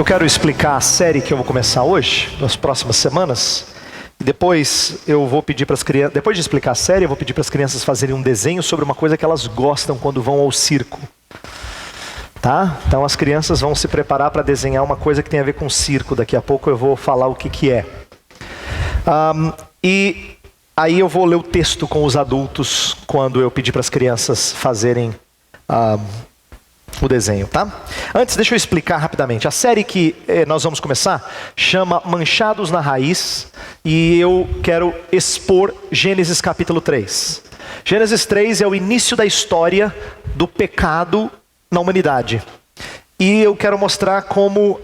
quero explicar a série que eu vou começar hoje, nas próximas semanas. E depois eu vou pedir para as crianças, depois de explicar a série, eu vou pedir para as crianças fazerem um desenho sobre uma coisa que elas gostam quando vão ao circo. Tá? Então as crianças vão se preparar para desenhar uma coisa que tem a ver com circo. Daqui a pouco eu vou falar o que é. E aí eu vou ler o texto com os adultos quando eu pedir para as crianças fazerem o desenho, tá? Antes, deixa eu explicar rapidamente. A série que nós vamos começar chama Manchados na Raiz, e eu quero expor Gênesis capítulo 3. Gênesis 3 é o início da história do pecado na humanidade. E eu quero mostrar como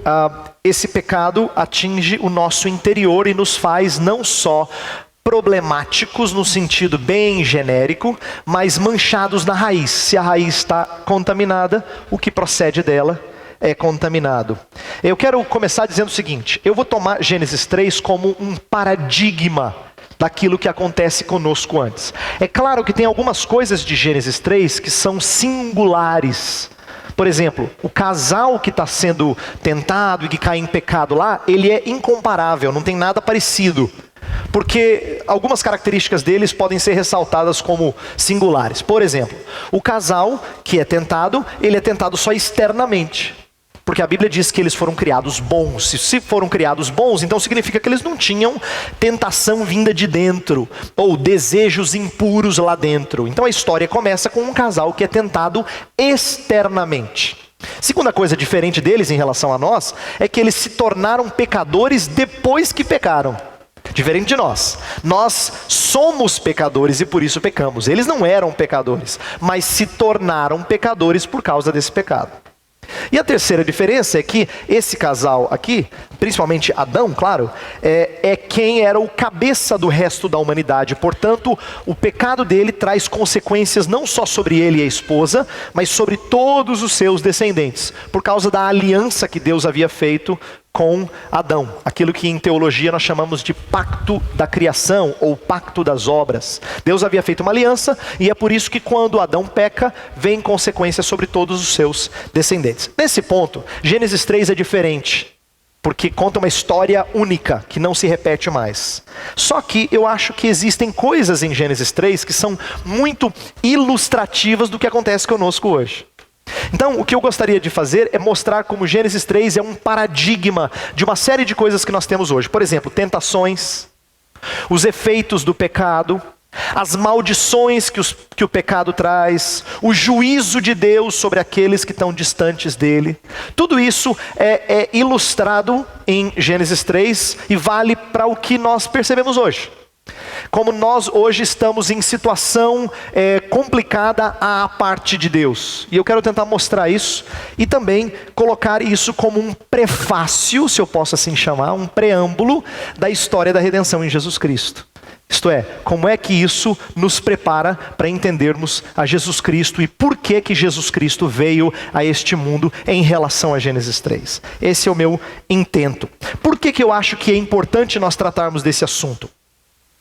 esse pecado atinge o nosso interior e nos faz não só problemáticos no sentido bem genérico, mas manchados na raiz. Se a raiz está contaminada, o que procede dela é contaminado. Eu quero começar dizendo o seguinte: eu vou tomar Gênesis 3 como um paradigma daquilo que acontece conosco antes. É claro que tem algumas coisas de Gênesis 3 que são singulares. Por exemplo, o casal que está sendo tentado e que cai em pecado lá, ele é incomparável, não tem nada parecido. Porque algumas características deles podem ser ressaltadas como singulares. Por exemplo, o casal que é tentado, ele é tentado só externamente. Porque a Bíblia diz que eles foram criados bons. Se foram criados bons, então significa que eles não tinham tentação vinda de dentro, ou desejos impuros lá dentro. Então a história começa com um casal que é tentado externamente. Segunda coisa diferente deles em relação a nós, é que eles se tornaram pecadores depois que pecaram. Diferente de nós. Nós somos pecadores e por isso pecamos. Eles não eram pecadores, mas se tornaram pecadores por causa desse pecado. E a terceira diferença é que esse casal aqui, principalmente Adão, claro, é quem era o cabeça do resto da humanidade. Portanto, o pecado dele traz consequências não só sobre ele e a esposa, mas sobre todos os seus descendentes, por causa da aliança que Deus havia feito com Adão, aquilo que em teologia nós chamamos de pacto da criação ou pacto das obras. Deus havia feito uma aliança e é por isso que quando Adão peca, vem consequências sobre todos os seus descendentes. Nesse ponto, Gênesis 3 é diferente, porque conta uma história única, que não se repete mais. Só que eu acho que existem coisas em Gênesis 3 que são muito ilustrativas do que acontece conosco hoje. Então, o que eu gostaria de fazer é mostrar como Gênesis 3 é um paradigma de uma série de coisas que nós temos hoje. Por exemplo, tentações, os efeitos do pecado, as maldições que o pecado traz, o juízo de Deus sobre aqueles que estão distantes dele. Tudo isso é ilustrado em Gênesis 3 e vale para o que nós percebemos hoje. Como nós hoje estamos em situação complicada à parte de Deus. E eu quero tentar mostrar isso e também colocar isso como um prefácio, se eu posso assim chamar, um preâmbulo da história da redenção em Jesus Cristo. Isto é, como é que isso nos prepara para entendermos a Jesus Cristo e por que Jesus Cristo veio a este mundo em relação a Gênesis 3. Esse é o meu intento. Por que eu acho que é importante nós tratarmos desse assunto?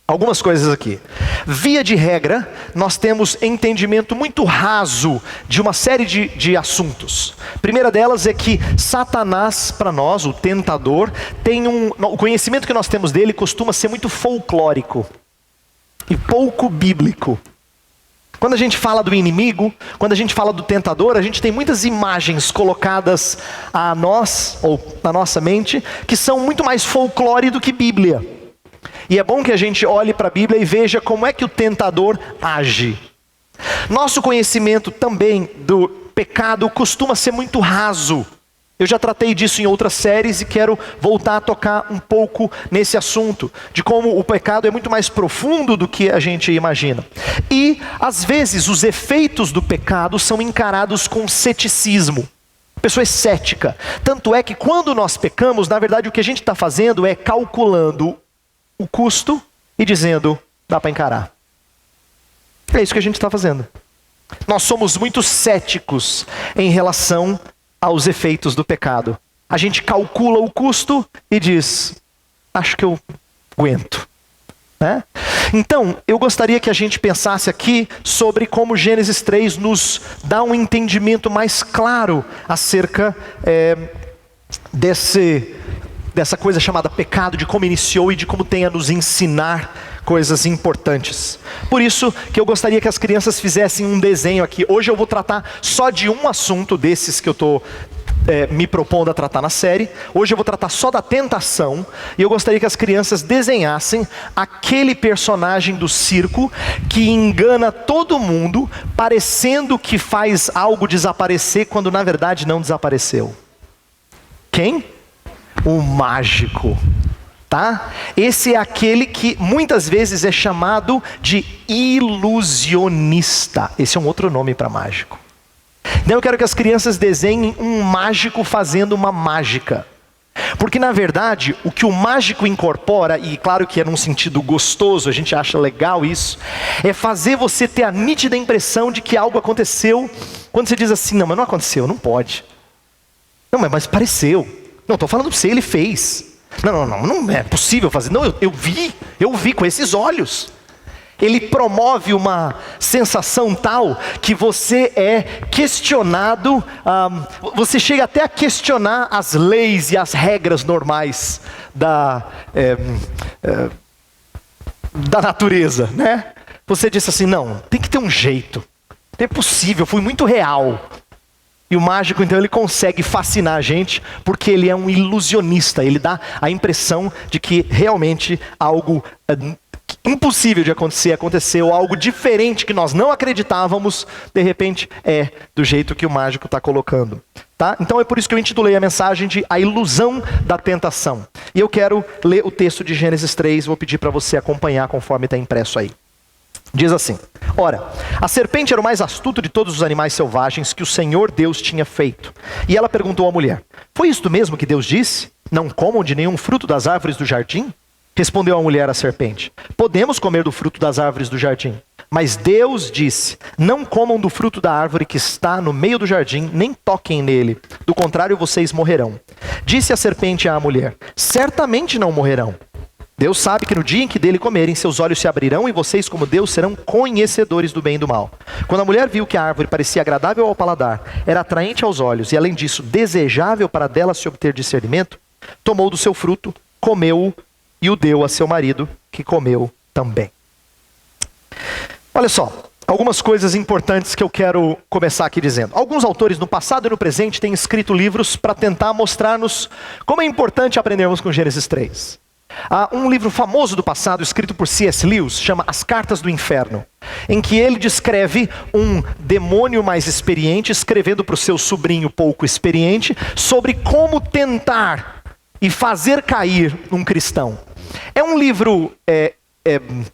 Algumas coisas aqui. Via de regra, nós temos entendimento muito raso de uma série de assuntos. A primeira delas é que Satanás, para nós, o tentador, o conhecimento que nós temos dele costuma ser muito folclórico e pouco bíblico. Quando a gente fala do inimigo, quando a gente fala do tentador, a gente tem muitas imagens colocadas a nós, ou na nossa mente, que são muito mais folclore do que Bíblia. E é bom que a gente olhe para a Bíblia e veja como é que o tentador age. Nosso conhecimento também do pecado costuma ser muito raso. Eu já tratei disso em outras séries e quero voltar a tocar um pouco nesse assunto, de como o pecado é muito mais profundo do que a gente imagina. E, às vezes, os efeitos do pecado são encarados com ceticismo. A pessoa é cética. Tanto é que quando nós pecamos, na verdade o que a gente está fazendo é calculando o custo e dizendo, dá para encarar. É isso que a gente está fazendo. Nós somos muito céticos em relação aos efeitos do pecado. A gente calcula o custo e diz, acho que eu aguento. Né? Então, eu gostaria que a gente pensasse aqui sobre como Gênesis 3 nos dá um entendimento mais claro acerca dessa coisa chamada pecado, de como iniciou e de como tem a nos ensinar coisas importantes. Por isso que eu gostaria que as crianças fizessem um desenho aqui. Hoje eu vou tratar só de um assunto desses que eu estou me propondo a tratar na série. Hoje eu vou tratar só da tentação, e eu gostaria que as crianças desenhassem aquele personagem do circo que engana todo mundo, parecendo que faz algo desaparecer, quando na verdade não desapareceu. Quem? O mágico. Tá? Esse é aquele que muitas vezes é chamado de ilusionista. Esse é um outro nome para mágico. Então eu quero que as crianças desenhem um mágico fazendo uma mágica. Porque na verdade, o que o mágico incorpora, e claro que é num sentido gostoso, a gente acha legal isso, é fazer você ter a nítida impressão de que algo aconteceu, quando você diz assim, não, mas não aconteceu, não pode. Não, mas pareceu. Não, estou falando para você, ele fez. Não é possível fazer. Não, eu vi com esses olhos. Ele promove uma sensação tal que você é questionado, você chega até a questionar as leis e as regras normais da natureza, né? Você disse assim, não, tem que ter um jeito. Não é possível, foi muito real. E o mágico, então, ele consegue fascinar a gente, porque ele é um ilusionista. Ele dá a impressão de que realmente algo impossível de acontecer, aconteceu, algo diferente que nós não acreditávamos, de repente é do jeito que o mágico está colocando. Tá? Então é por isso que eu intitulei a mensagem de A Ilusão da Tentação. E eu quero ler o texto de Gênesis 3, vou pedir para você acompanhar conforme está impresso aí. Diz assim: ora, a serpente era o mais astuto de todos os animais selvagens que o Senhor Deus tinha feito. E ela perguntou à mulher: foi isto mesmo que Deus disse? Não comam de nenhum fruto das árvores do jardim? Respondeu a mulher à serpente: podemos comer do fruto das árvores do jardim. Mas Deus disse: não comam do fruto da árvore que está no meio do jardim, nem toquem nele. Do contrário, vocês morrerão. Disse a serpente à mulher: certamente não morrerão. Deus sabe que no dia em que dele comerem, seus olhos se abrirão e vocês, como Deus, serão conhecedores do bem e do mal. Quando a mulher viu que a árvore parecia agradável ao paladar, era atraente aos olhos e, além disso, desejável para dela se obter discernimento, tomou do seu fruto, comeu-o e o deu a seu marido, que comeu também. Olha só, algumas coisas importantes que eu quero começar aqui dizendo. Alguns autores no passado e no presente têm escrito livros para tentar mostrar-nos como é importante aprendermos com Gênesis 3. Há um livro famoso do passado, escrito por C.S. Lewis, chama As Cartas do Inferno, em que ele descreve um demônio mais experiente escrevendo para o seu sobrinho pouco experiente sobre como tentar e fazer cair um cristão. É um livro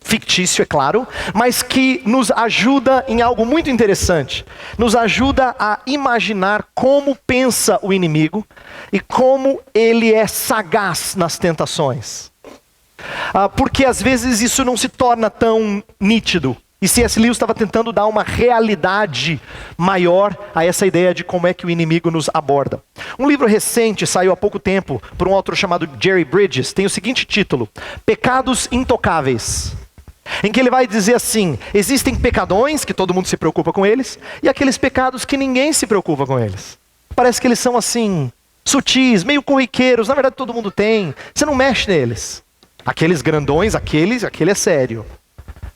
fictício, é claro, mas que nos ajuda em algo muito interessante. Nos ajuda a imaginar como pensa o inimigo e como ele é sagaz nas tentações. Porque às vezes isso não se torna tão nítido. E C.S. Lewis estava tentando dar uma realidade maior a essa ideia de como é que o inimigo nos aborda. Um livro recente, saiu há pouco tempo, por um autor chamado Jerry Bridges, tem o seguinte título: Pecados Intocáveis. Em que ele vai dizer assim: existem pecadões, que todo mundo se preocupa com eles, e aqueles pecados que ninguém se preocupa com eles. Parece que eles são assim, sutis, meio corriqueiros, na verdade todo mundo tem, você não mexe neles. Aqueles grandões, aquele é sério.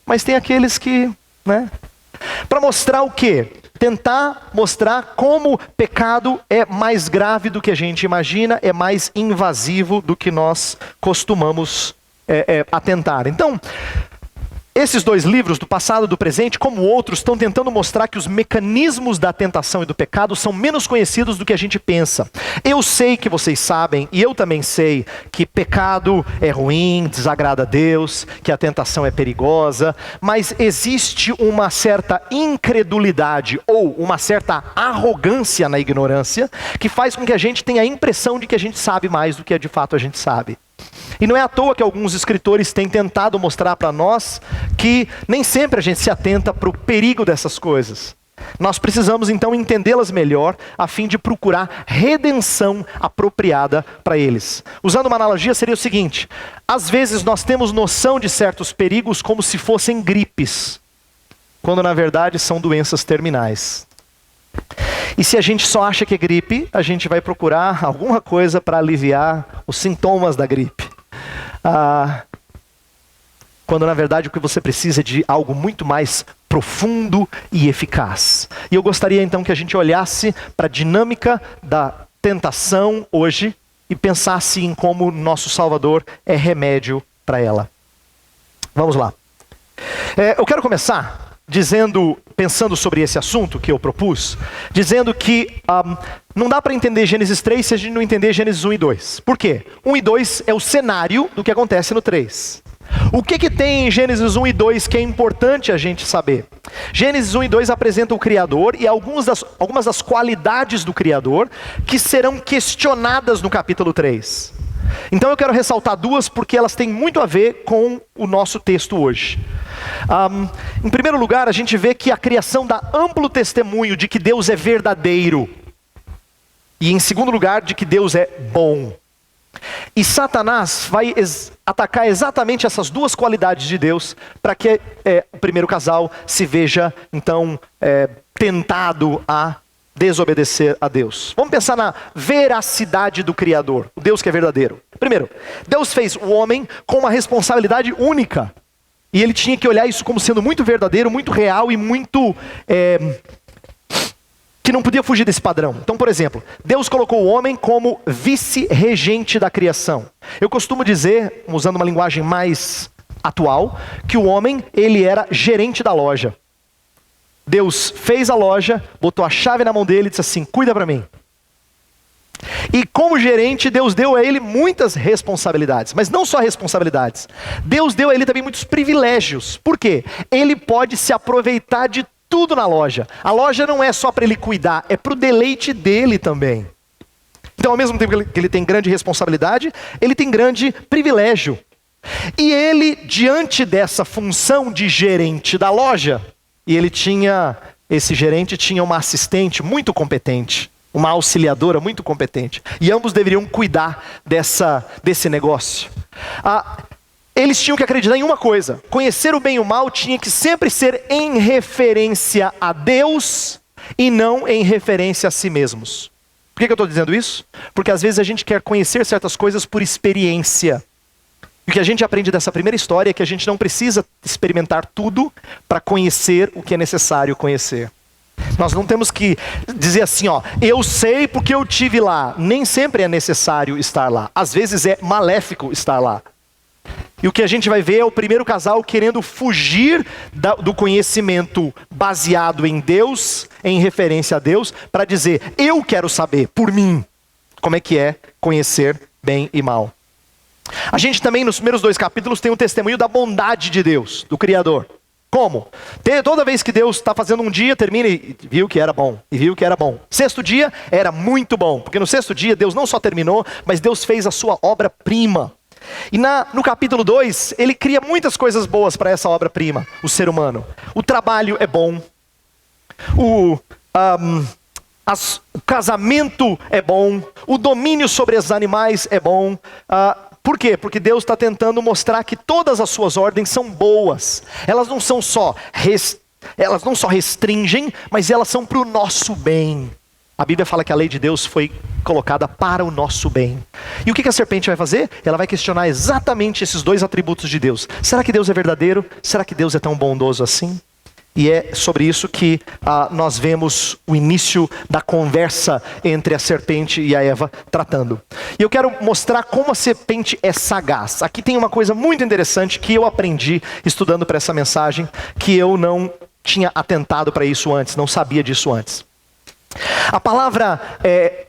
Mas tem aqueles que, né? Para mostrar o quê? Tentar mostrar como o pecado é mais grave do que a gente imagina, é mais invasivo do que nós costumamos atentar. Então, esses dois livros, do passado e do presente, como outros, estão tentando mostrar que os mecanismos da tentação e do pecado são menos conhecidos do que a gente pensa. Eu sei que vocês sabem, e eu também sei, que pecado é ruim, desagrada a Deus, que a tentação é perigosa, mas existe uma certa incredulidade ou uma certa arrogância na ignorância que faz com que a gente tenha a impressão de que a gente sabe mais do que de fato a gente sabe. E não é à toa que alguns escritores têm tentado mostrar para nós que nem sempre a gente se atenta para o perigo dessas coisas. Nós precisamos então entendê-las melhor a fim de procurar redenção apropriada para eles. Usando uma analogia seria o seguinte: às vezes nós temos noção de certos perigos como se fossem gripes, quando na verdade são doenças terminais. E se a gente só acha que é gripe, a gente vai procurar alguma coisa para aliviar os sintomas da gripe. Quando na verdade o que você precisa é de algo muito mais profundo e eficaz. E eu gostaria então que a gente olhasse para a dinâmica da tentação hoje e pensasse em como nosso Salvador é remédio para ela. Vamos lá. Eu quero começar pensando sobre esse assunto que eu propus, dizendo que não dá para entender Gênesis 3 se a gente não entender Gênesis 1 e 2. Por quê? 1 e 2 é o cenário do que acontece no 3. O que tem em Gênesis 1 e 2 que é importante a gente saber? Gênesis 1 e 2 apresentam o Criador e algumas das qualidades do Criador que serão questionadas no capítulo 3. Então eu quero ressaltar duas porque elas têm muito a ver com o nosso texto hoje. Em primeiro lugar, a gente vê que a criação dá amplo testemunho de que Deus é verdadeiro. E em segundo lugar, de que Deus é bom. E Satanás vai atacar exatamente essas duas qualidades de Deus para que o primeiro casal se veja, então, tentado a desobedecer a Deus. Vamos pensar na veracidade do Criador, o Deus que é verdadeiro. Primeiro, Deus fez o homem com uma responsabilidade única. E ele tinha que olhar isso como sendo muito verdadeiro, muito real e muito... que não podia fugir desse padrão. Então, por exemplo, Deus colocou o homem como vice-regente da criação. Eu costumo dizer, usando uma linguagem mais atual, que o homem, ele era gerente da loja. Deus fez a loja, botou a chave na mão dele e disse assim, cuida para mim. E como gerente, Deus deu a ele muitas responsabilidades, mas não só responsabilidades. Deus deu a ele também muitos privilégios. Por quê? Ele pode se aproveitar de tudo na loja. A loja não é só para ele cuidar, é para o deleite dele também. Então, ao mesmo tempo que ele tem grande responsabilidade, ele tem grande privilégio. E ele, diante dessa função de gerente da loja, esse gerente tinha uma assistente muito competente, uma auxiliadora muito competente. E ambos deveriam cuidar desse negócio. Eles tinham que acreditar em uma coisa: conhecer o bem e o mal tinha que sempre ser em referência a Deus e não em referência a si mesmos. Por que eu estou dizendo isso? Porque às vezes a gente quer conhecer certas coisas por experiência. E o que a gente aprende dessa primeira história é que a gente não precisa experimentar tudo para conhecer o que é necessário conhecer. Nós não temos que dizer assim, eu sei porque eu tive lá. Nem sempre é necessário estar lá. Às vezes é maléfico estar lá. E o que a gente vai ver é o primeiro casal querendo fugir do conhecimento baseado em Deus, em referência a Deus, para dizer, eu quero saber, por mim, como é que é conhecer bem e mal. A gente também, nos primeiros 2 capítulos, tem um testemunho da bondade de Deus, do Criador. Como? Toda vez que Deus está fazendo um dia, termina e viu que era bom, e viu que era bom. 6º dia era muito bom, porque no 6º dia Deus não só terminou, mas Deus fez a sua obra-prima. E no capítulo 2, ele cria muitas coisas boas para essa obra-prima, o ser humano. O trabalho é bom, o casamento é bom, o domínio sobre os animais é bom. Por quê? Porque Deus está tentando mostrar que todas as suas ordens são boas. Elas não só restringem, mas elas são para o nosso bem. A Bíblia fala que a lei de Deus foi colocada para o nosso bem. E o que a serpente vai fazer? Ela vai questionar exatamente esses 2 atributos de Deus. Será que Deus é verdadeiro? Será que Deus é tão bondoso assim? E é sobre isso que nós vemos o início da conversa entre a serpente e a Eva tratando. E eu quero mostrar como a serpente é sagaz. Aqui tem uma coisa muito interessante que eu aprendi estudando para essa mensagem, que eu não tinha atentado para isso antes, não sabia disso antes. A palavra,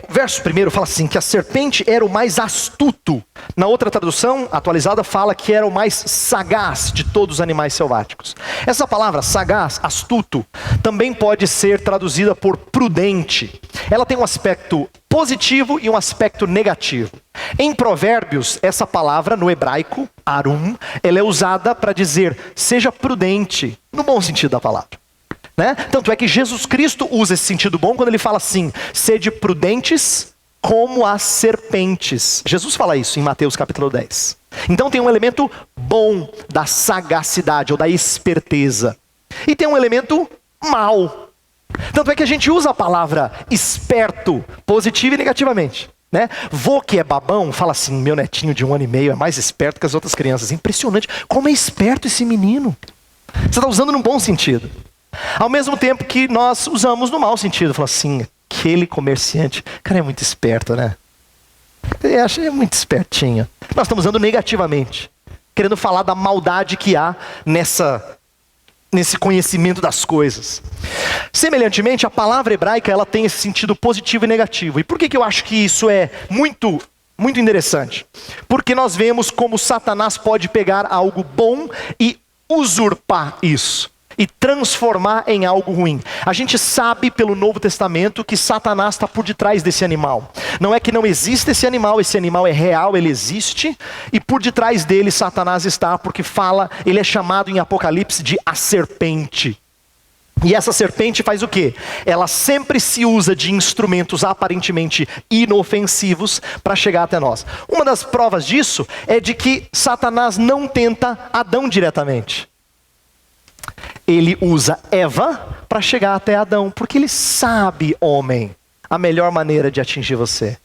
verso 1 fala assim, que a serpente era o mais astuto. Na outra tradução, atualizada, fala que era o mais sagaz de todos os animais selváticos. Essa palavra, sagaz, astuto, também pode ser traduzida por prudente. Ela tem um aspecto positivo e um aspecto negativo. Em Provérbios, essa palavra, no hebraico, arum, ela é usada para dizer, seja prudente, no bom sentido da palavra. Tanto é que Jesus Cristo usa esse sentido bom quando ele fala assim, sede prudentes como as serpentes. Jesus fala isso em Mateus capítulo 10. Então tem um elemento bom da sagacidade ou da esperteza. E tem um elemento mau, Tanto é que a gente usa a palavra esperto, positiva e negativamente. Né? Vô que é babão, fala assim, meu netinho de 1 ano e meio é mais esperto que as outras crianças. Impressionante, como é esperto esse menino. Você está usando no bom sentido. Ao mesmo tempo que nós usamos no mau sentido. Fala assim, aquele comerciante, cara, é muito esperto, né? É muito espertinho. Nós estamos usando negativamente, querendo falar da maldade que há nesse conhecimento das coisas. Semelhantemente, a palavra hebraica ela tem esse sentido positivo e negativo. E por que eu acho que isso é muito interessante? Porque nós vemos como Satanás pode pegar algo bom e usurpar isso e transformar em algo ruim. A gente sabe pelo Novo Testamento que Satanás está por detrás desse animal. Não é que não existe esse animal é real, ele existe, e por detrás dele Satanás está, porque ele é chamado em Apocalipse de a serpente. E essa serpente faz o quê? Ela sempre se usa de instrumentos aparentemente inofensivos para chegar até nós. Uma das provas disso é de que Satanás não tenta Adão diretamente. Ele usa Eva para chegar até Adão, porque ele sabe, homem, a melhor maneira de atingir você.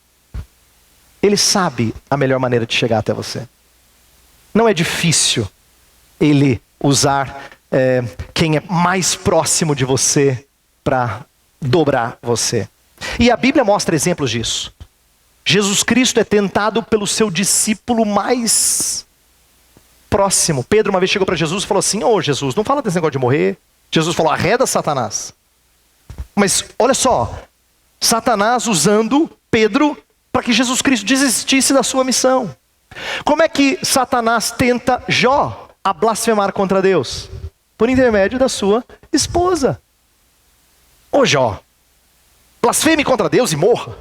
Ele sabe a melhor maneira de chegar até você. Não é difícil ele usar quem é mais próximo de você para dobrar você. E a Bíblia mostra exemplos disso. Jesus Cristo é tentado pelo seu discípulo mais próximo. Pedro uma vez chegou para Jesus e falou assim, Jesus, não fala desse negócio de morrer. Jesus falou, arreda Satanás. Mas olha só, Satanás usando Pedro para que Jesus Cristo desistisse da sua missão. Como é que Satanás tenta Jó a blasfemar contra Deus? Por intermédio da sua esposa. Jó, blasfeme contra Deus e morra.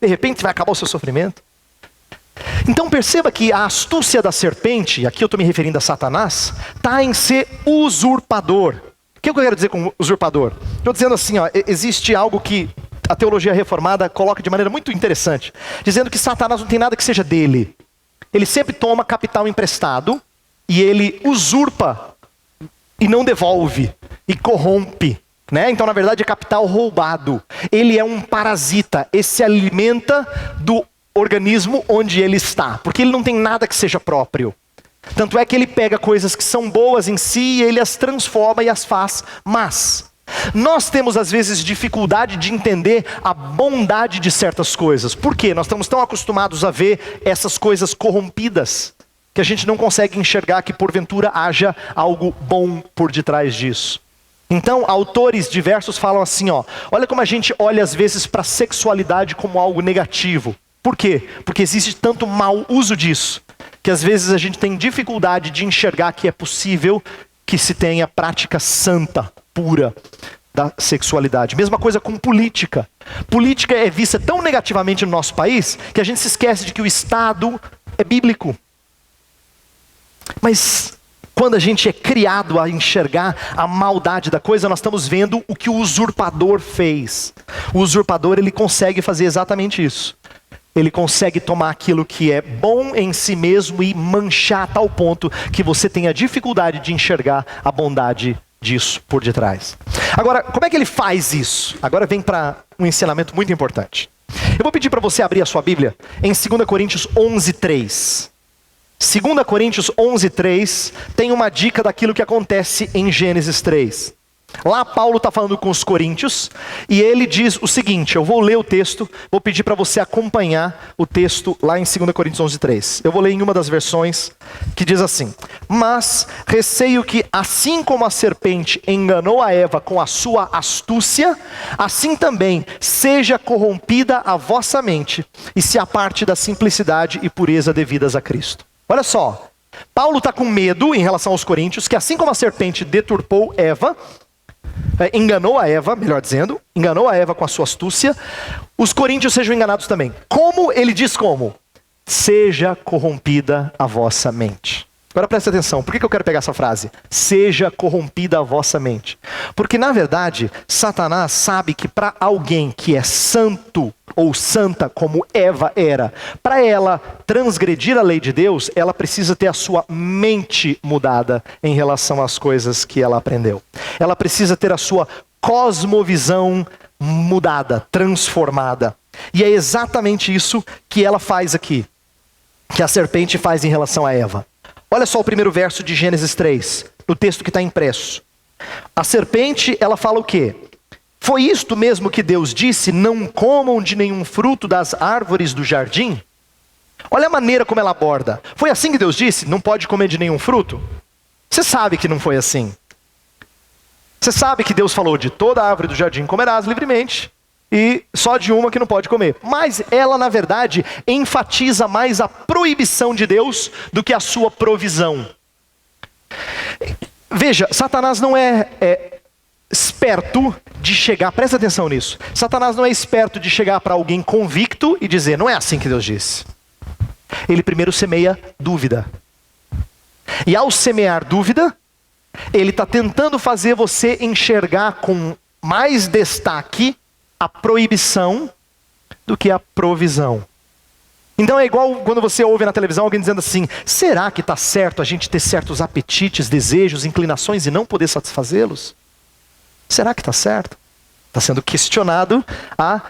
De repente vai acabar o seu sofrimento. Então perceba que a astúcia da serpente, aqui eu estou me referindo a Satanás, está em ser usurpador. O que eu quero dizer com usurpador? Estou dizendo assim, existe algo que a teologia reformada coloca de maneira muito interessante, dizendo que Satanás não tem nada que seja dele. Ele sempre toma capital emprestado e ele usurpa e não devolve e corrompe. Né? Então na verdade é capital roubado. Ele é um parasita, ele se alimenta do organismo onde ele está, porque ele não tem nada que seja próprio. Tanto é que ele pega coisas que são boas em si e ele as transforma e as faz más. Nós temos às vezes dificuldade de entender a bondade de certas coisas. Por quê? Nós estamos tão acostumados a ver essas coisas corrompidas que a gente não consegue enxergar que porventura haja algo bom por detrás disso. Então, autores diversos falam assim, olha como a gente olha às vezes para a sexualidade como algo negativo. Por quê? Porque existe tanto mau uso disso, que às vezes a gente tem dificuldade de enxergar que é possível que se tenha prática santa, pura da sexualidade. Mesma coisa com política. Política é vista tão negativamente no nosso país, que a gente se esquece de que o Estado é bíblico. Mas quando a gente é criado a enxergar a maldade da coisa, nós estamos vendo o que o usurpador fez. O usurpador, ele consegue fazer exatamente isso. Ele consegue tomar aquilo que é bom em si mesmo e manchar a tal ponto que você tenha dificuldade de enxergar a bondade disso por detrás. Agora, como é que ele faz isso? Agora vem para um ensinamento muito importante. Eu vou pedir para você abrir a sua Bíblia em 2 Coríntios 11:3. 2 Coríntios 11:3 tem uma dica daquilo que acontece em Gênesis 3. Lá Paulo está falando com os coríntios e ele diz o seguinte, eu vou ler o texto, vou pedir para você acompanhar o texto lá em 2 Coríntios 11:3. Eu vou ler em uma das versões que diz assim: mas receio que assim como a serpente enganou a Eva com a sua astúcia, assim também seja corrompida a vossa mente e se aparte da simplicidade e pureza devidas a Cristo. Olha só, Paulo está com medo em relação aos coríntios que assim como a serpente deturpou Eva, enganou a Eva, melhor dizendo, enganou a Eva com a sua astúcia, os coríntios sejam enganados também. Como? Ele diz como? Seja corrompida a vossa mente. Agora presta atenção, por que eu quero pegar essa frase? Seja corrompida a vossa mente. Porque na verdade, Satanás sabe que para alguém que é santo ou santa como Eva era, para ela transgredir a lei de Deus, ela precisa ter a sua mente mudada em relação às coisas que ela aprendeu. Ela precisa ter a sua cosmovisão mudada, transformada. E é exatamente isso que ela faz aqui, que a serpente faz em relação a Eva. Olha só o primeiro verso de Gênesis 3, no texto que está impresso. A serpente, ela fala o quê? Foi isto mesmo que Deus disse, não comam de nenhum fruto das árvores do jardim? Olha a maneira como ela aborda. Foi assim que Deus disse, não pode comer de nenhum fruto? Você sabe que não foi assim. Você sabe que Deus falou de toda a árvore do jardim comerás livremente, e só de uma que não pode comer. Mas ela, na verdade, enfatiza mais a proibição de Deus do que a sua provisão. Veja, Satanás não é esperto de chegar, presta atenção nisso. Satanás não é esperto de chegar para alguém convicto e dizer, não é assim que Deus disse. Ele primeiro semeia dúvida. E ao semear dúvida, ele está tentando fazer você enxergar com mais destaque a proibição do que a provisão. Então é igual quando você ouve na televisão alguém dizendo assim, será que está certo a gente ter certos apetites, desejos, inclinações e não poder satisfazê-los? Será que está certo? Está sendo questionado a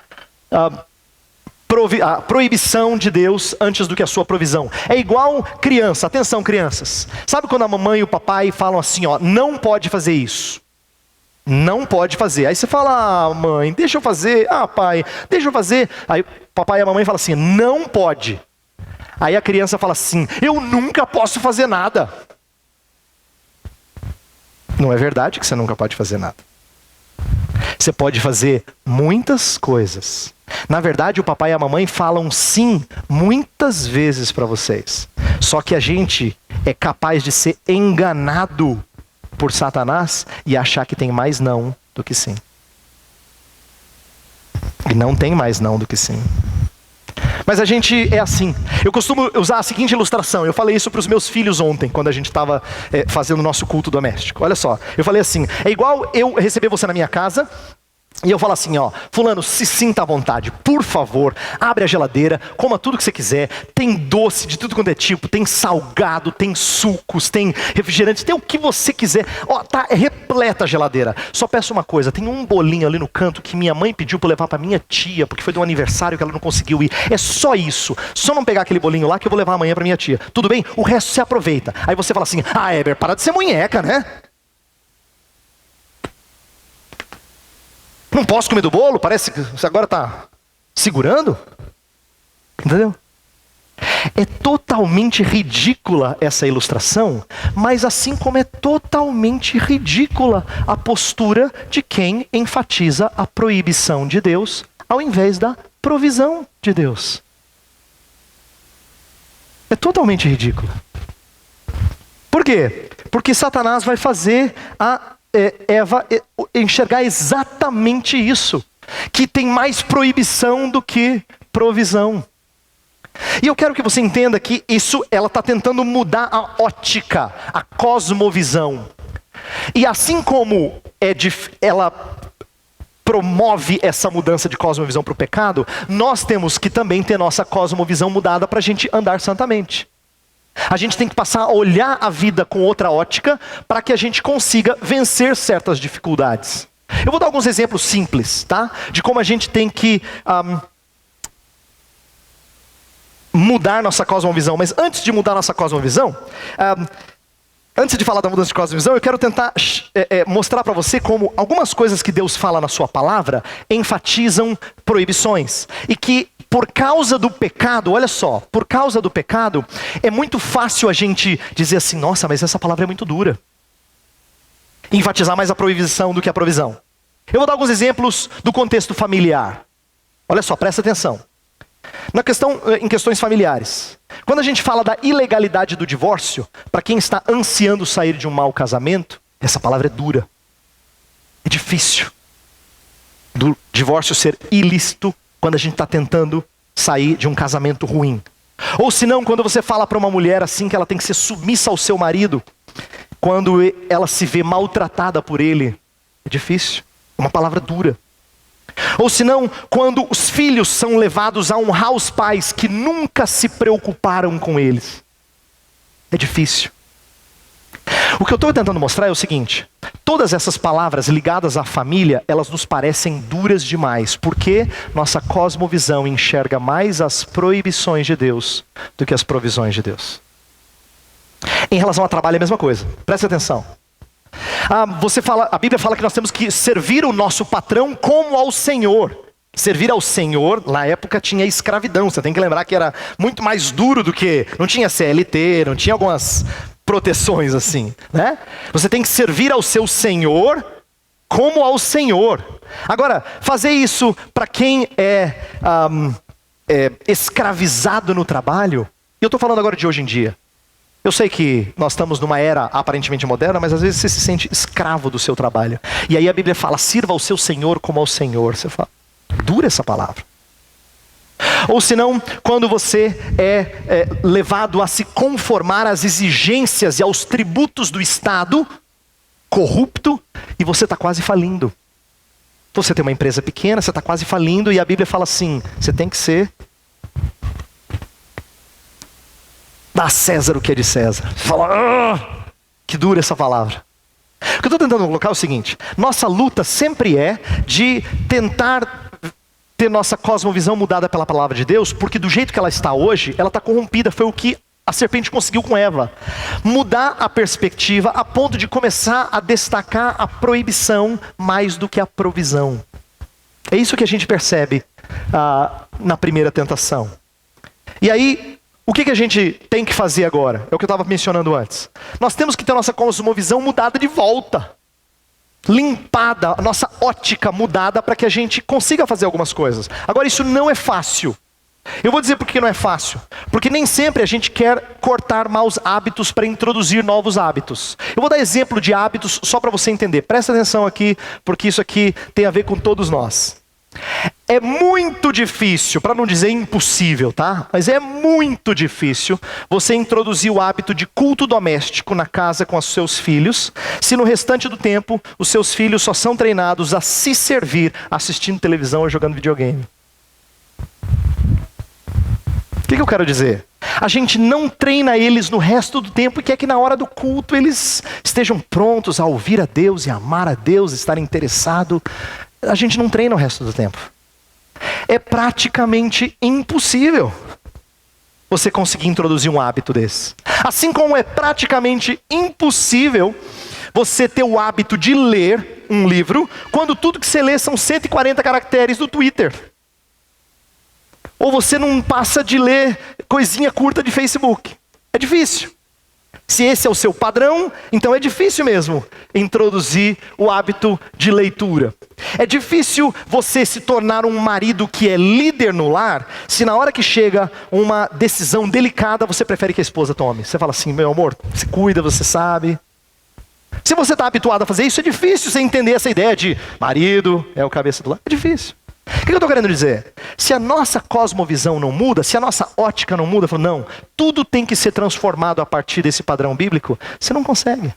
proibição de Deus antes do que a sua provisão. É igual criança, atenção crianças. Sabe quando a mamãe e o papai falam assim, ó, não pode fazer isso. Não pode fazer. Aí você fala, mãe, deixa eu fazer. Pai, deixa eu fazer. Aí o papai e a mamãe falam assim, não pode. Aí a criança fala assim, eu nunca posso fazer nada. Não é verdade que você nunca pode fazer nada. Você pode fazer muitas coisas. Na verdade, o papai e a mamãe falam sim muitas vezes para vocês. Só que a gente é capaz de ser enganado por Satanás e achar que tem mais não do que sim. E não tem mais não do que sim. Mas a gente é assim. Eu costumo usar a seguinte ilustração. Eu falei isso para os meus filhos ontem, quando a gente estava fazendo o nosso culto doméstico. Olha só, eu falei assim, é igual eu receber você na minha casa e eu falo assim, ó, fulano, se sinta à vontade, por favor, abre a geladeira, coma tudo que você quiser, tem doce de tudo quanto é tipo, tem salgado, tem sucos, tem refrigerantes, tem o que você quiser, ó, tá repleta a geladeira. Só peço uma coisa, tem um bolinho ali no canto que minha mãe pediu para levar para minha tia, porque foi de um aniversário que ela não conseguiu ir, é só isso, só não pegar aquele bolinho lá que eu vou levar amanhã para minha tia, tudo bem? O resto você aproveita. Aí você fala assim, Heber, para de ser munheca, né? Não posso comer do bolo? Parece que você agora está segurando. Entendeu? É totalmente ridícula essa ilustração, mas assim como é totalmente ridícula a postura de quem enfatiza a proibição de Deus ao invés da provisão de Deus. É totalmente ridícula. Por quê? Porque Satanás vai fazer Eva enxergar exatamente isso, que tem mais proibição do que provisão. E eu quero que você entenda que ela está tentando mudar a ótica, a cosmovisão. E assim como ela promove essa mudança de cosmovisão para o pecado, nós temos que também ter nossa cosmovisão mudada para a gente andar santamente. A gente tem que passar a olhar a vida com outra ótica para que a gente consiga vencer certas dificuldades. Eu vou dar alguns exemplos simples, tá? De como a gente tem que mudar nossa cosmovisão. Mas antes de mudar nossa cosmovisão, antes de falar da mudança de cosmovisão, eu quero tentar mostrar para você como algumas coisas que Deus fala na sua palavra enfatizam proibições. E que por causa do pecado, olha só, por causa do pecado, é muito fácil a gente dizer assim, nossa, mas essa palavra é muito dura. Enfatizar mais a proibição do que a provisão. Eu vou dar alguns exemplos do contexto familiar. Olha só, presta atenção. Em questões familiares. Quando a gente fala da ilegalidade do divórcio, para quem está ansiando sair de um mau casamento, essa palavra é dura. É difícil. Do divórcio ser ilícito quando a gente está tentando sair de um casamento ruim. Ou se não, quando você fala para uma mulher assim que ela tem que ser submissa ao seu marido, quando ela se vê maltratada por ele, é difícil. É uma palavra dura. Ou se não, quando os filhos são levados a honrar os pais que nunca se preocuparam com eles. É difícil. O que eu estou tentando mostrar é o seguinte: Todas essas palavras ligadas à família, elas nos parecem duras demais, porque nossa cosmovisão enxerga mais as proibições de Deus do que as provisões de Deus. Em relação ao trabalho é a mesma coisa, preste atenção. A Bíblia fala que nós temos que servir o nosso patrão como ao Senhor. Servir ao Senhor, na época tinha escravidão, você tem que lembrar que era muito mais duro do que, não tinha CLT, não tinha algumas proteções assim, né? Você tem que servir ao seu Senhor como ao Senhor. Agora, fazer isso para quem é escravizado no trabalho, e eu estou falando agora de hoje em dia. Eu sei que nós estamos numa era aparentemente moderna, mas às vezes você se sente escravo do seu trabalho. E aí a Bíblia fala, sirva ao seu Senhor como ao Senhor. Você fala, dura essa palavra. Ou senão, quando você é levado a se conformar às exigências e aos tributos do Estado, corrupto, e você está quase falindo. Você tem uma empresa pequena, você está quase falindo, e a Bíblia fala assim, você tem que ser... Dá a César o que é de César. Você fala, que dura essa palavra. O que eu estou tentando colocar é o seguinte, nossa luta sempre é de tentar ter nossa cosmovisão mudada pela palavra de Deus, porque do jeito que ela está hoje, ela está corrompida. Foi o que a serpente conseguiu com Eva. Mudar a perspectiva a ponto de começar a destacar a proibição mais do que a provisão. É isso que a gente percebe na primeira tentação. E aí, o que a gente tem que fazer agora? É o que eu estava mencionando antes. Nós temos que ter a nossa cosmovisão mudada de volta. Limpada, a nossa ótica mudada para que a gente consiga fazer algumas coisas. Agora, isso não é fácil. Eu vou dizer por que não é fácil. Porque nem sempre a gente quer cortar maus hábitos para introduzir novos hábitos. Eu vou dar exemplo de hábitos só para você entender. Presta atenção aqui, porque isso aqui tem a ver com todos nós. É muito difícil, para não dizer impossível, tá? Mas é muito difícil você introduzir o hábito de culto doméstico na casa com os seus filhos, se no restante do tempo os seus filhos só são treinados a se servir assistindo televisão ou jogando videogame. O que eu quero dizer? A gente não treina eles no resto do tempo e quer que na hora do culto eles estejam prontos a ouvir a Deus e amar a Deus, estarem interessados. A gente não treina o resto do tempo. É praticamente impossível você conseguir introduzir um hábito desse. Assim como é praticamente impossível você ter o hábito de ler um livro quando tudo que você lê são 140 caracteres do Twitter. Ou você não passa de ler coisinha curta de Facebook. É difícil. Se esse é o seu padrão, então é difícil mesmo introduzir o hábito de leitura. É difícil você se tornar um marido que é líder no lar, se na hora que chega uma decisão delicada, você prefere que a esposa tome. Você fala assim, meu amor, se cuida, você sabe. Se você está habituado a fazer isso, é difícil você entender essa ideia de marido é o cabeça do lar. É difícil. O que eu estou querendo dizer? Se a nossa cosmovisão não muda, se a nossa ótica não muda, falo, não, tudo tem que ser transformado a partir desse padrão bíblico, você não consegue.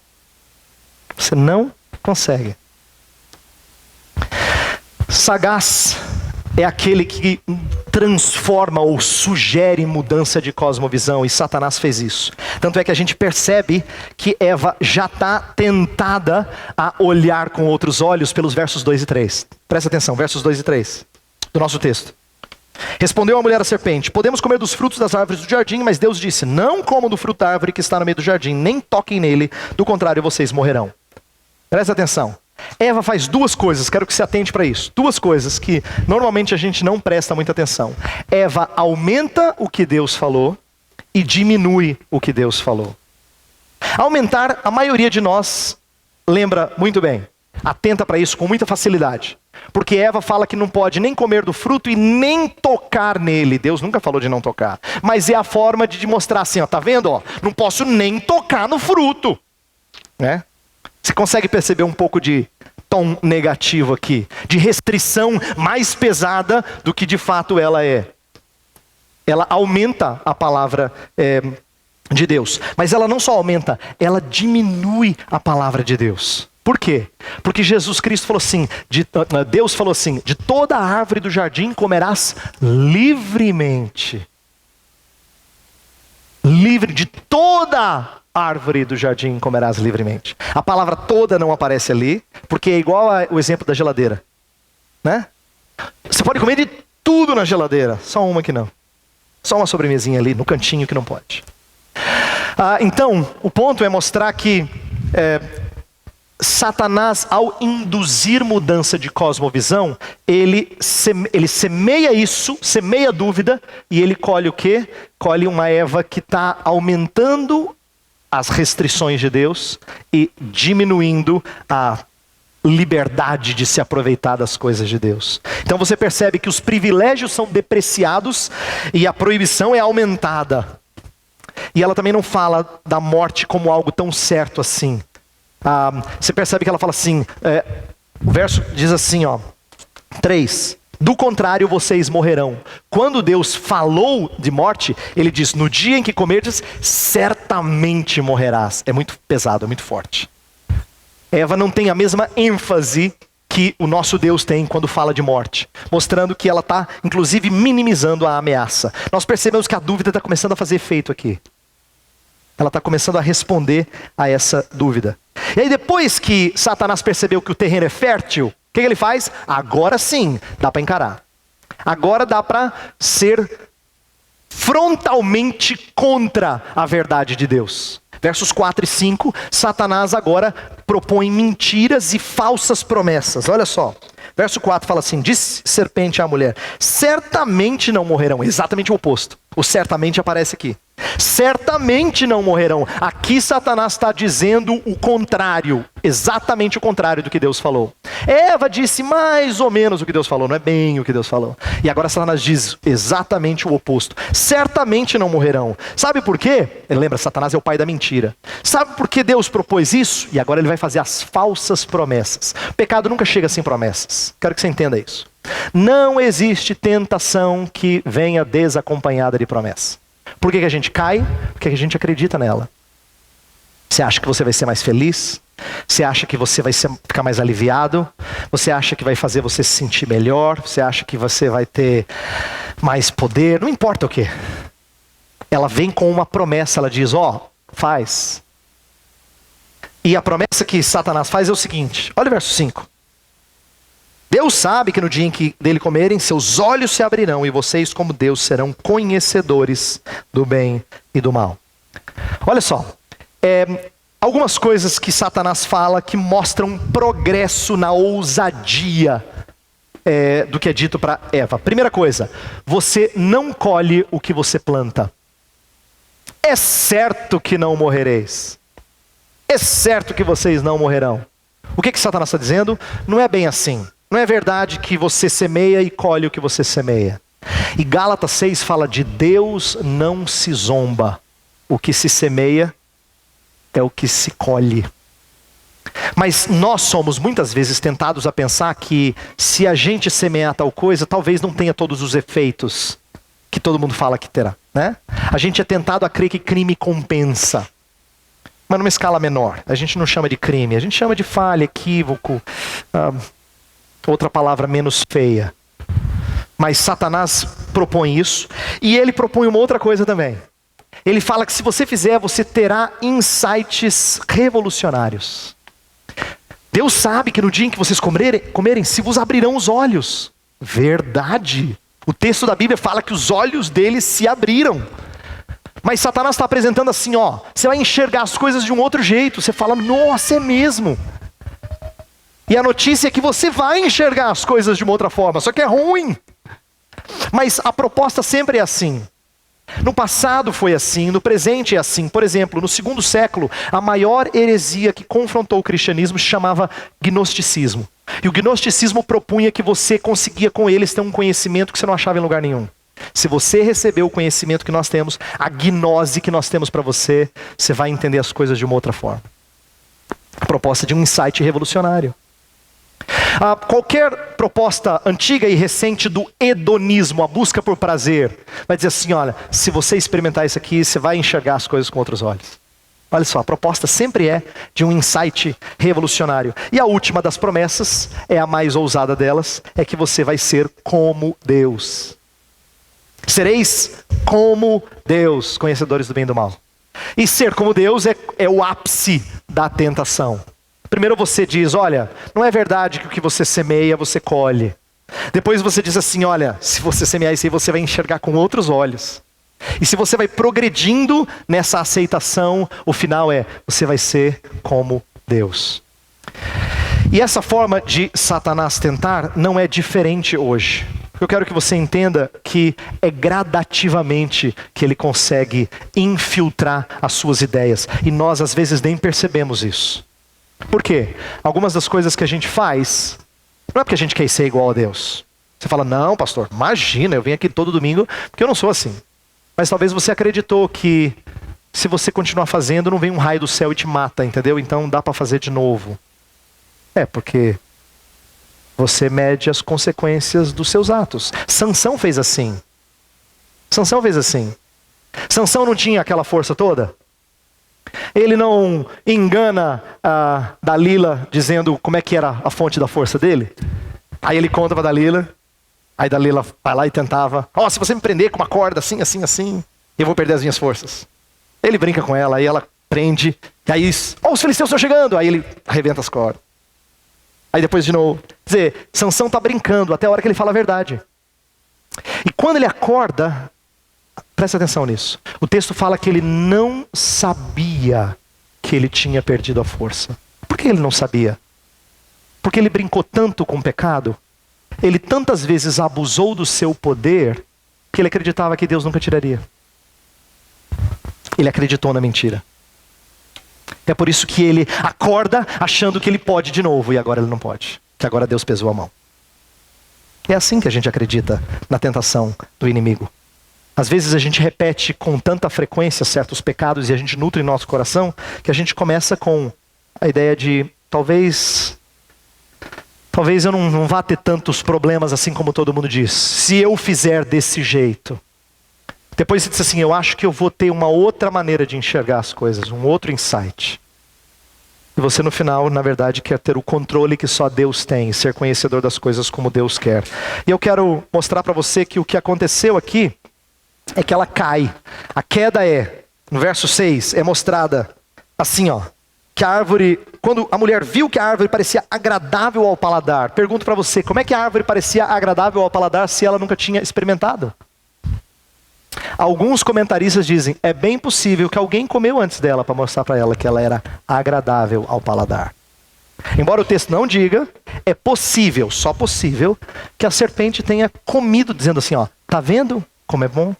Você não consegue. Sagaz é aquele que transforma ou sugere mudança de cosmovisão, e Satanás fez isso. Tanto é que a gente percebe que Eva já está tentada a olhar com outros olhos pelos versos 2 e 3. Presta atenção, versos 2 e 3 do nosso texto. Respondeu a mulher à serpente, podemos comer dos frutos das árvores do jardim, mas Deus disse, não comam do fruto da árvore que está no meio do jardim, nem toquem nele, do contrário vocês morrerão. Presta atenção. Eva faz duas coisas, quero que você atente para isso. Duas coisas que normalmente a gente não presta muita atenção. Eva aumenta o que Deus falou e diminui o que Deus falou. Aumentar, a maioria de nós lembra muito bem. Atenta para isso com muita facilidade. Porque Eva fala que não pode nem comer do fruto e nem tocar nele. Deus nunca falou de não tocar. Mas é a forma de mostrar assim, ó, tá vendo? Ó, não posso nem tocar no fruto. Né? Você consegue perceber um pouco de tom negativo aqui? De restrição mais pesada do que de fato ela é. Ela aumenta a palavra de Deus. Mas ela não só aumenta, ela diminui a palavra de Deus. Por quê? Porque Jesus Cristo falou assim, Deus falou assim, de toda a árvore do jardim comerás livremente. Livre de toda árvore do jardim comerás livremente. A palavra toda não aparece ali, porque é igual o exemplo da geladeira, né? Você pode comer de tudo na geladeira, só uma que não. Só uma sobremesinha ali no cantinho que não pode. Então, o ponto é mostrar que Satanás, ao induzir mudança de cosmovisão, ele semeia isso, semeia dúvida, e ele colhe o quê? Colhe uma Eva que está aumentando as restrições de Deus e diminuindo a liberdade de se aproveitar das coisas de Deus. Então você percebe que os privilégios são depreciados e a proibição é aumentada. E ela também não fala da morte como algo tão certo assim. Você percebe que ela fala assim, o verso diz assim, 3, do contrário vocês morrerão. Quando Deus falou de morte, ele diz, no dia em que comerdes, certamente morrerás. É muito pesado, é muito forte. Eva não tem a mesma ênfase que o nosso Deus tem quando fala de morte, mostrando que ela está, inclusive, minimizando a ameaça. Nós percebemos que a dúvida está começando a fazer efeito aqui. Ela está começando a responder a essa dúvida. E aí depois que Satanás percebeu que o terreno é fértil, o que ele faz? Agora sim, dá para encarar. Agora dá para ser frontalmente contra a verdade de Deus. Versos 4 e 5, Satanás agora propõe mentiras e falsas promessas. Olha só, verso 4 fala assim, disse serpente à mulher, certamente não morrerão. Exatamente o oposto. O certamente aparece aqui. Certamente não morrerão. Aqui Satanás está dizendo o contrário, exatamente o contrário do que Deus falou. Eva disse mais ou menos o que Deus falou, não é bem o que Deus falou. E agora Satanás diz exatamente o oposto. Certamente não morrerão. Sabe por quê? Lembra, Satanás é o pai da mentira. Sabe por que Deus propôs isso? E agora ele vai fazer as falsas promessas. O pecado nunca chega sem promessas. Quero que você entenda isso. Não existe tentação que venha desacompanhada de promessa. Por que a gente cai? Porque a gente acredita nela. Você acha que você vai ser mais feliz? Você acha que você vai ficar mais aliviado? Você acha que vai fazer você se sentir melhor? Você acha que você vai ter mais poder? Não importa o quê. Ela vem com uma promessa, ela diz, faz. E a promessa que Satanás faz é o seguinte, olha o verso 5. Deus sabe que no dia em que dele comerem, seus olhos se abrirão e vocês, como Deus, serão conhecedores do bem e do mal. Olha só, algumas coisas que Satanás fala que mostram progresso na ousadia do que é dito para Eva. Primeira coisa, você não colhe o que você planta. É certo que não morrereis. É certo que vocês não morrerão. O que Satanás está dizendo? Não é bem assim. Não é verdade que você semeia e colhe o que você semeia. E Gálatas 6 fala de Deus não se zomba. O que se semeia é o que se colhe. Mas nós somos muitas vezes tentados a pensar que se a gente semear tal coisa, talvez não tenha todos os efeitos que todo mundo fala que terá, né? A gente é tentado a crer que crime compensa. Mas numa escala menor. A gente não chama de crime, a gente chama de falha, equívoco, outra palavra menos feia. Mas Satanás propõe isso. E ele propõe uma outra coisa também. Ele fala que se você fizer, você terá insights revolucionários. Deus sabe que no dia em que vocês comerem, se vos abrirão os olhos. Verdade. O texto da Bíblia fala que os olhos deles se abriram. Mas Satanás está apresentando assim, você vai enxergar as coisas de um outro jeito. Você fala, nossa, é mesmo. E a notícia é que você vai enxergar as coisas de uma outra forma, só que é ruim. Mas a proposta sempre é assim. No passado foi assim, no presente é assim. Por exemplo, no 2º século, a maior heresia que confrontou o cristianismo se chamava gnosticismo. E o gnosticismo propunha que você conseguia com eles ter um conhecimento que você não achava em lugar nenhum. Se você receber o conhecimento que nós temos, a gnose que nós temos para você, você vai entender as coisas de uma outra forma. A proposta de um insight revolucionário. Qualquer proposta antiga e recente do hedonismo, a busca por prazer, vai dizer assim, olha, se você experimentar isso aqui, você vai enxergar as coisas com outros olhos. Olha só, a proposta sempre é de um insight revolucionário. E a última das promessas, é a mais ousada delas, é que você vai ser como Deus. Sereis como Deus, conhecedores do bem e do mal. E ser como Deus é o ápice da tentação. Primeiro você diz, olha, não é verdade que o que você semeia, você colhe. Depois você diz assim, olha, se você semear isso aí, você vai enxergar com outros olhos. E se você vai progredindo nessa aceitação, o final você vai ser como Deus. E essa forma de Satanás tentar não é diferente hoje. Eu quero que você entenda que é gradativamente que ele consegue infiltrar as suas ideias. E nós às vezes nem percebemos isso. Por quê? Algumas das coisas que a gente faz, não é porque a gente quer ser igual a Deus. Você fala, não pastor, imagina, eu venho aqui todo domingo, porque eu não sou assim. Mas talvez você acreditou que se você continuar fazendo, não vem um raio do céu e te mata, entendeu? Então dá para fazer de novo. Porque você mede as consequências dos seus atos. Sansão fez assim. Sansão não tinha aquela força toda? Ele não engana a Dalila dizendo como é que era a fonte da força dele? Aí ele conta para Dalila. Aí Dalila vai lá e tentava. Se você me prender com uma corda assim, assim, assim, eu vou perder as minhas forças. Ele brinca com ela, aí ela prende. E aí, os filisteus estão chegando. Aí ele arrebenta as cordas. Aí depois de novo. Quer dizer, Sansão está brincando até a hora que ele fala a verdade. E quando ele acorda, presta atenção nisso. O texto fala que ele não sabia que ele tinha perdido a força. Por que ele não sabia? Porque ele brincou tanto com o pecado. Ele tantas vezes abusou do seu poder que ele acreditava que Deus nunca tiraria. Ele acreditou na mentira. É por isso que ele acorda achando que ele pode de novo e agora ele não pode. Que agora Deus pesou a mão. É assim que a gente acredita na tentação do inimigo. Às vezes a gente repete com tanta frequência certos pecados e a gente nutre em nosso coração que a gente começa com a ideia de talvez eu não vá ter tantos problemas assim como todo mundo diz. Se eu fizer desse jeito. Depois você diz assim, eu acho que eu vou ter uma outra maneira de enxergar as coisas, um outro insight. E você no final, na verdade, quer ter o controle que só Deus tem, ser conhecedor das coisas como Deus quer. E eu quero mostrar para você que o que aconteceu aqui é que ela cai. A queda no verso 6, é mostrada assim, que a árvore, quando a mulher viu que a árvore parecia agradável ao paladar, pergunto para você, como é que a árvore parecia agradável ao paladar se ela nunca tinha experimentado? Alguns comentaristas dizem, é bem possível que alguém comeu antes dela para mostrar para ela que ela era agradável ao paladar. Embora o texto não diga, é possível, só possível, que a serpente tenha comido, dizendo assim, tá vendo como é bom?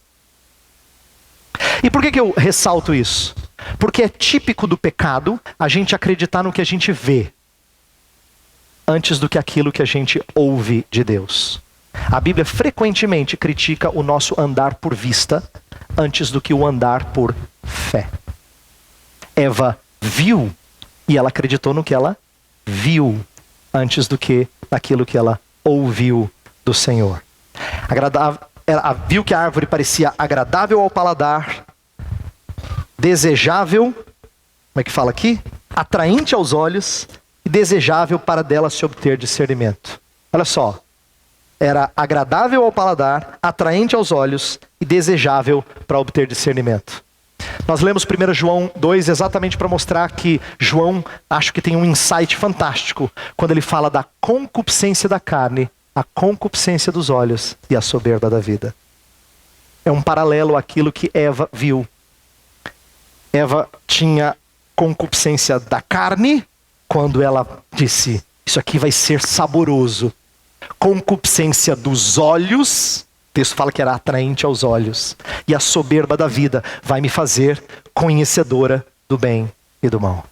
E por que eu ressalto isso? Porque é típico do pecado a gente acreditar no que a gente vê, antes do que aquilo que a gente ouve de Deus. A Bíblia frequentemente critica o nosso andar por vista antes do que o andar por fé. Eva viu e ela acreditou no que ela viu antes do que naquilo que ela ouviu do Senhor. Ela viu que a árvore parecia agradável ao paladar, desejável, como é que fala aqui? Atraente aos olhos e desejável para dela se obter discernimento. Olha só. Era agradável ao paladar, atraente aos olhos e desejável para obter discernimento. Nós lemos 1 João 2 exatamente para mostrar que João, acho que tem um insight fantástico, quando ele fala da concupiscência da carne, a concupiscência dos olhos e a soberba da vida. É um paralelo àquilo que Eva viu. Eva tinha concupiscência da carne, quando ela disse, isso aqui vai ser saboroso. Concupiscência dos olhos, o texto fala que era atraente aos olhos, e a soberba da vida vai me fazer conhecedora do bem e do mal.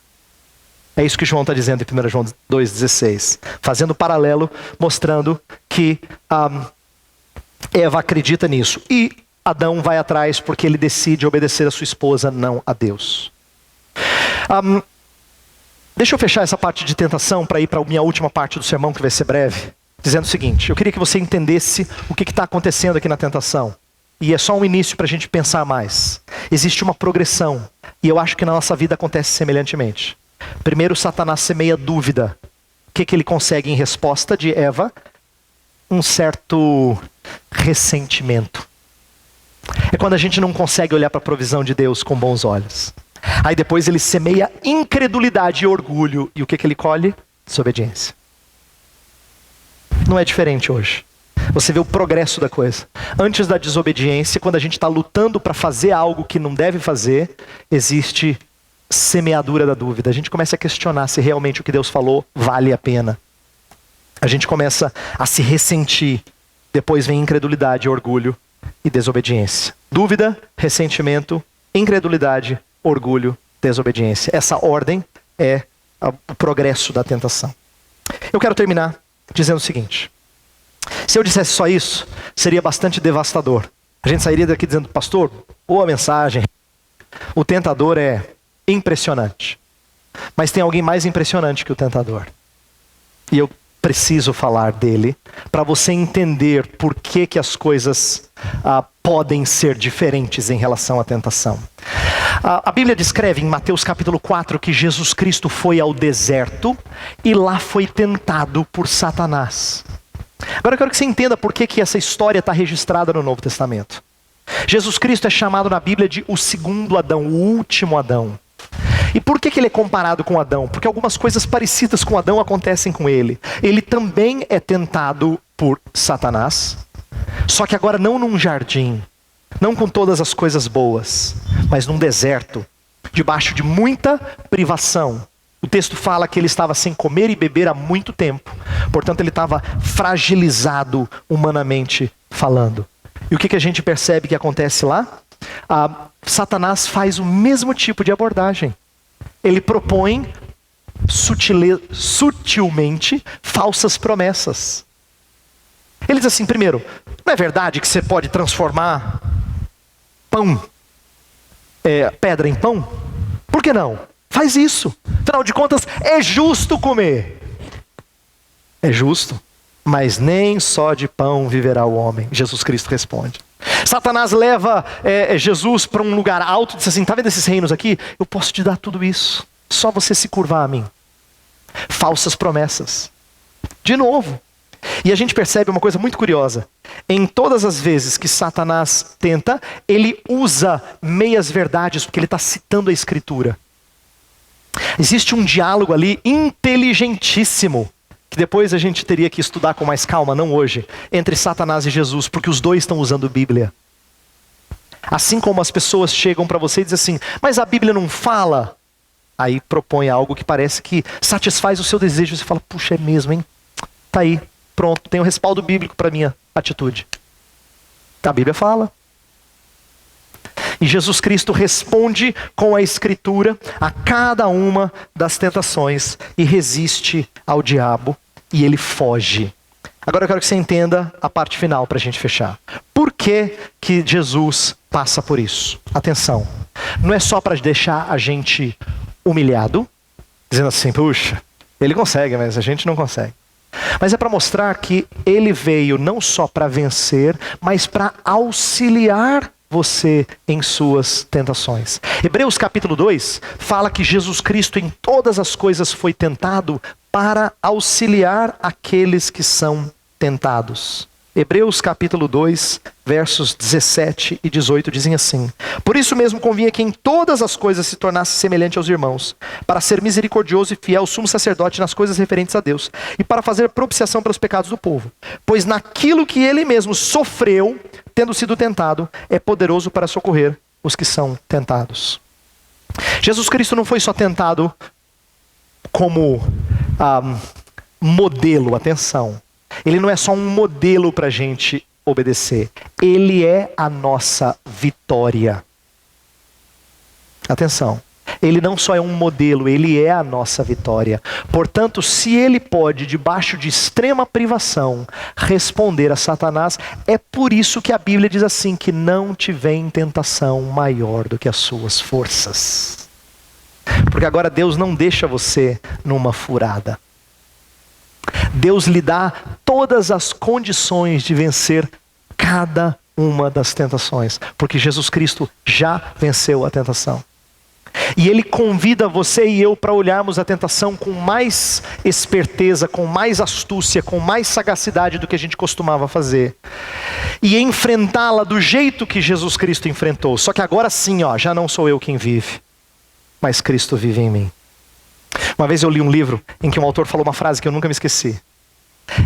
É isso que João está dizendo em 1 João 2,16, fazendo paralelo, mostrando que Eva acredita nisso, e Adão vai atrás porque ele decide obedecer a sua esposa, não a Deus. Deixa eu fechar essa parte de tentação para ir para a minha última parte do sermão, que vai ser breve. Dizendo o seguinte, eu queria que você entendesse o que está acontecendo aqui na tentação. E é só um início para a gente pensar mais. Existe uma progressão. E eu acho que na nossa vida acontece semelhantemente. Primeiro, Satanás semeia dúvida. O que ele consegue em resposta de Eva? Um certo ressentimento. É quando a gente não consegue olhar para a provisão de Deus com bons olhos. Aí depois ele semeia incredulidade e orgulho. E o que ele colhe? Desobediência. Não é diferente hoje. Você vê o progresso da coisa. Antes da desobediência, quando a gente está lutando para fazer algo que não deve fazer, existe semeadura da dúvida. A gente começa a questionar se realmente o que Deus falou vale a pena. A gente começa a se ressentir. Depois vem incredulidade, orgulho e desobediência. Dúvida, ressentimento, incredulidade, orgulho, desobediência. Essa ordem é o progresso da tentação. Eu quero terminar dizendo o seguinte. Se eu dissesse só isso, seria bastante devastador. A gente sairia daqui dizendo, pastor, boa mensagem. O tentador é impressionante. Mas tem alguém mais impressionante que o tentador. E eu preciso falar dele para você entender por que as coisas podem ser diferentes em relação à tentação. A Bíblia descreve em Mateus capítulo 4 que Jesus Cristo foi ao deserto e lá foi tentado por Satanás. Agora eu quero que você entenda por que essa história está registrada no Novo Testamento. Jesus Cristo é chamado na Bíblia de o segundo Adão, o último Adão. E por que ele é comparado com Adão? Porque algumas coisas parecidas com Adão acontecem com ele. Ele também é tentado por Satanás, só que agora não num jardim, não com todas as coisas boas, mas num deserto, debaixo de muita privação. O texto fala que ele estava sem comer e beber há muito tempo. Portanto, ele estava fragilizado humanamente falando. E o que a gente percebe que acontece lá? Satanás faz o mesmo tipo de abordagem. Ele propõe sutilmente falsas promessas. Ele diz assim, primeiro, não é verdade que você pode transformar pedra em pão? Por que não? Faz isso. Afinal de contas, é justo comer. É justo, mas nem só de pão viverá o homem. Jesus Cristo responde. Satanás leva Jesus para um lugar alto e diz assim, está vendo esses reinos aqui? Eu posso te dar tudo isso. Só você se curvar a mim. Falsas promessas. De novo. E a gente percebe uma coisa muito curiosa. Em todas as vezes que Satanás tenta, ele usa meias verdades, porque ele está citando a Escritura. Existe um diálogo ali inteligentíssimo, que depois a gente teria que estudar com mais calma, não hoje, entre Satanás e Jesus, porque os dois estão usando Bíblia. Assim como as pessoas chegam para você e dizem assim, mas a Bíblia não fala. Aí propõe algo que parece que satisfaz o seu desejo. Você fala, puxa, é mesmo, hein? Tá aí, pronto, tem um respaldo bíblico para minha atitude. A Bíblia fala. E Jesus Cristo responde com a Escritura a cada uma das tentações e resiste ao diabo e ele foge. Agora eu quero que você entenda a parte final para a gente fechar. Por que Jesus passa por isso? Atenção, não é só para deixar a gente humilhado, dizendo assim, puxa, ele consegue, mas a gente não consegue. Mas é para mostrar que ele veio não só para vencer, mas para auxiliar você em suas tentações. Hebreus capítulo 2 fala que Jesus Cristo em todas as coisas foi tentado para auxiliar aqueles que são tentados. Hebreus capítulo 2, versos 17 e 18 dizem assim: por isso mesmo convinha que em todas as coisas se tornasse semelhante aos irmãos, para ser misericordioso e fiel sumo sacerdote nas coisas referentes a Deus, e para fazer propiciação pelos pecados do povo. Pois naquilo que ele mesmo sofreu, tendo sido tentado, é poderoso para socorrer os que são tentados. Jesus Cristo não foi só tentado como modelo, atenção. Ele não é só um modelo para a gente obedecer. Ele é a nossa vitória. Atenção. Ele não só é um modelo, ele é a nossa vitória. Portanto, se ele pode, debaixo de extrema privação, responder a Satanás, é por isso que a Bíblia diz assim, que não te vem tentação maior do que as suas forças. Porque agora Deus não deixa você numa furada. Deus lhe dá todas as condições de vencer cada uma das tentações, porque Jesus Cristo já venceu a tentação. E Ele convida você e eu para olharmos a tentação com mais esperteza, com mais astúcia, com mais sagacidade do que a gente costumava fazer. e enfrentá-la do jeito que Jesus Cristo enfrentou. Só que agora sim, já não sou eu quem vive, mas Cristo vive em mim. Uma vez eu li um livro em que um autor falou uma frase que eu nunca me esqueci.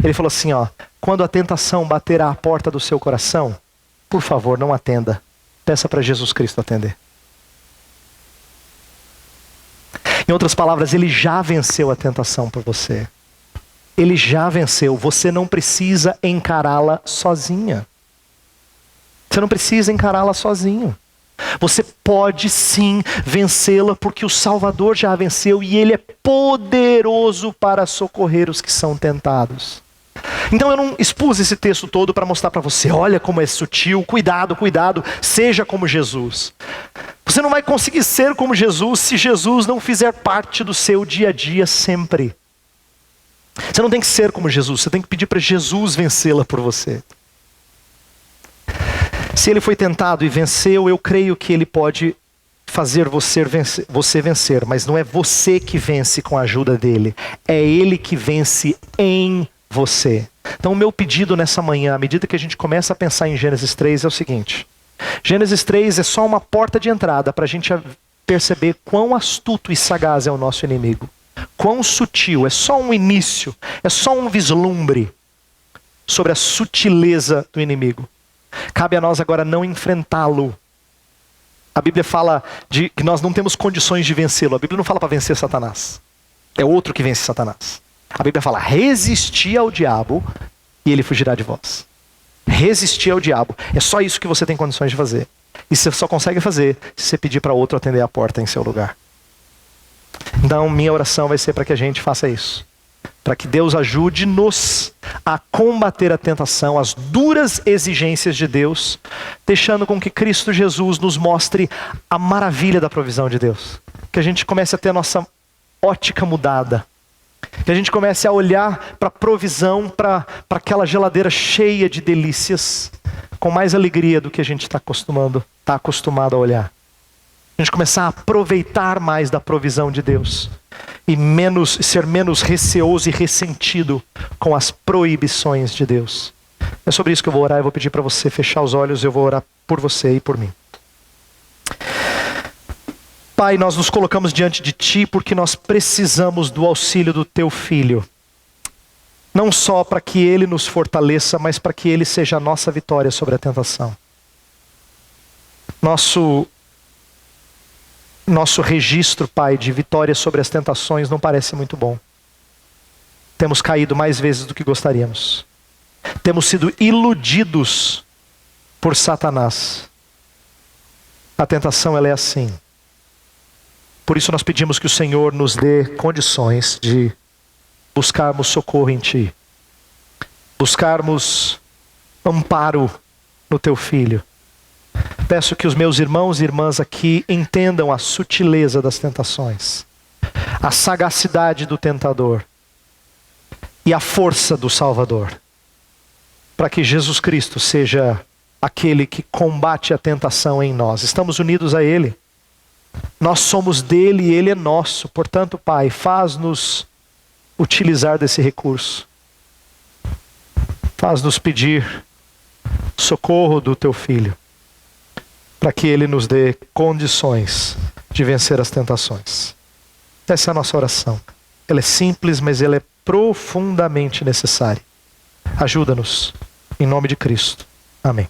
Ele falou assim, quando a tentação bater à porta do seu coração, por favor, não atenda. Peça para Jesus Cristo atender. Em outras palavras, Ele já venceu a tentação por você. Ele já venceu. Você não precisa encará-la sozinha. Você não precisa encará-la sozinho. Você pode sim vencê-la porque o Salvador já a venceu e Ele é poderoso para socorrer os que são tentados. Então eu não expus esse texto todo para mostrar para você, olha como é sutil, cuidado, seja como Jesus. Você não vai conseguir ser como Jesus se Jesus não fizer parte do seu dia a dia sempre. Você não tem que ser como Jesus, você tem que pedir para Jesus vencê-la por você. Se Ele foi tentado e venceu, eu creio que Ele pode fazer você vencer, mas não é você que vence com a ajuda dEle, é Ele que vence em você. Então o meu pedido nessa manhã, à medida que a gente começa a pensar em Gênesis 3, é o seguinte. Gênesis 3 é só uma porta de entrada para a gente perceber quão astuto e sagaz é o nosso inimigo. Quão sutil, é só um início, é só um vislumbre sobre a sutileza do inimigo. Cabe a nós agora não enfrentá-lo. A Bíblia fala de que nós não temos condições de vencê-lo. A Bíblia não fala para vencer Satanás. É outro que vence Satanás. A Bíblia fala, resistir ao diabo e ele fugirá de vós. Resistir ao diabo. É só isso que você tem condições de fazer. E você só consegue fazer se você pedir para outro atender a porta em seu lugar. Então minha oração vai ser para que a gente faça isso. Para que Deus ajude-nos a combater a tentação, as duras exigências de Deus, deixando com que Cristo Jesus nos mostre a maravilha da provisão de Deus. Que a gente comece a ter a nossa ótica mudada. Que a gente comece a olhar para a provisão, para aquela geladeira cheia de delícias, com mais alegria do que a gente está acostumado a olhar. A gente começar a aproveitar mais da provisão de Deus. E ser menos receoso e ressentido com as proibições de Deus. É sobre isso que eu vou orar. Eu vou pedir para você fechar os olhos. Eu vou orar por você e por mim. Pai, nós nos colocamos diante de Ti porque nós precisamos do auxílio do Teu Filho. Não só para que Ele nos fortaleça, mas para que Ele seja a nossa vitória sobre a tentação. Nosso registro, Pai, de vitória sobre as tentações não parece muito bom. Temos caído mais vezes do que gostaríamos. Temos sido iludidos por Satanás. A tentação, ela é assim. Por isso nós pedimos que o Senhor nos dê condições de buscarmos socorro em Ti. Buscarmos amparo no Teu Filho. Peço que os meus irmãos e irmãs aqui entendam a sutileza das tentações, a sagacidade do tentador e a força do Salvador, para que Jesus Cristo seja aquele que combate a tentação em nós. Estamos unidos a Ele, nós somos dele e Ele é nosso. Portanto, Pai, faz-nos utilizar desse recurso, faz-nos pedir socorro do Teu Filho, para que Ele nos dê condições de vencer as tentações. Essa é a nossa oração. Ela é simples, mas ela é profundamente necessária. Ajuda-nos, em nome de Cristo. Amém.